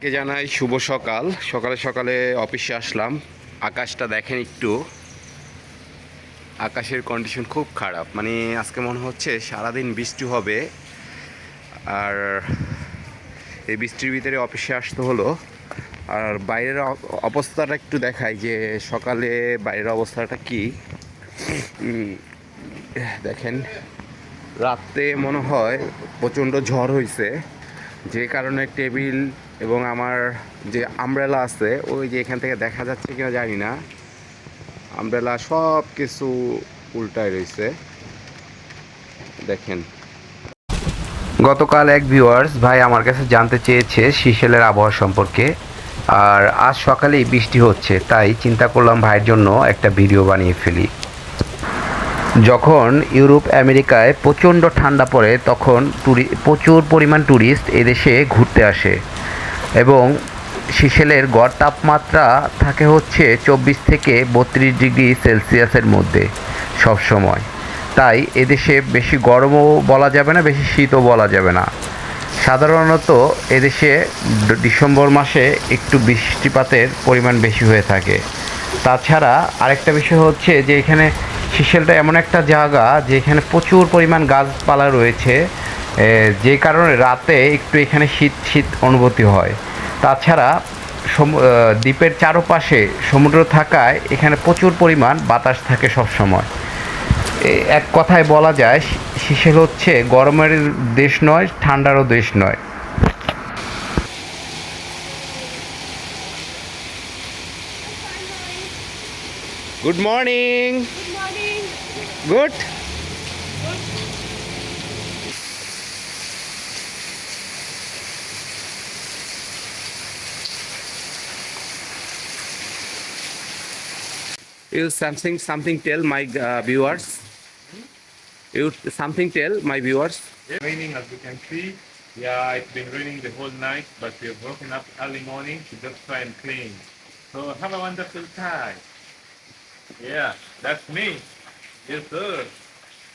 কে জানাই শুভ সকাল। সকালে সকালে অফিসে আসলাম। আকাশটা দেখেন একটু, আকাশের কন্ডিশন খুব খারাপ। মানে আজকে মনে হচ্ছে সারাদিন বৃষ্টি হবে। আর এই বৃষ্টির ভিতরে অফিসে আসতে হলো। আর বাইরের অবস্থাটা একটু দেখাই যে সকালে বাইরের অবস্থাটা কি। দেখেন, রাতে মনে হয় প্রচণ্ড ঝড় হয়েছে, যে কারণে টেবিল এবং আমার যে আমব্রেলা আছে, ওই যে এখান থেকে দেখা যাচ্ছে কিনা জানি না, আমব্রেলা সব কিছু উল্টায় রয়েছে। দেখেন, গতকাল এক ভিউয়ার্স ভাই আমার কাছে জানতে চেয়েছে সিশেলের আবহাওয়া সম্পর্কে। আর আজ সকালেই বৃষ্টি হচ্ছে, তাই চিন্তা করলাম ভাইয়ের জন্য একটা ভিডিও বানিয়ে ফেলি। যখন ইউরোপ আমেরিকায় প্রচণ্ড ঠান্ডা পড়ে তখন প্রচুর পরিমাণ ট্যুরিস্ট এদেশে ঘুরতে আসে, এবং সিশেলের গড় তাপমাত্রা থাকে হচ্ছে 24 থেকে 32 ডিগ্রি সেলসিয়াসের মধ্যে সব সময়। তাই এদেশে বেশি গরমও বলা যাবে না, বেশি শীতও বলা যাবে না। সাধারণত এদেশে ডিসেম্বর মাসে একটু বৃষ্টিপাতের পরিমাণ বেশি হয়ে থাকে। তাছাড়া আরেকটা বিষয় হচ্ছে যে এখানে সিশেলটা এমন একটা জায়গা যে এখানে প্রচুর পরিমাণ গাছপালা রয়েছে, যে কারণে রাতে একটু এখানে শীত শীত অনুভূতি হয়। তাছাড়া দ্বীপের চারপাশে সমুদ্র থাকায় এখানে প্রচুর পরিমাণ বাতাস থাকে সব সময়। এক কথায় বলা যায় সিশেল হচ্ছে গরমের দেশ নয়, ঠান্ডারও দেশ নয়। Good morning. Good morning. Good. You something tell my viewers. You something tell my viewers. Raining, as you can see. Yeah, it's been raining the whole night, but we have woken up early morning to just try and clean. So have a wonderful time. Yeah, that's me. Yes, sir.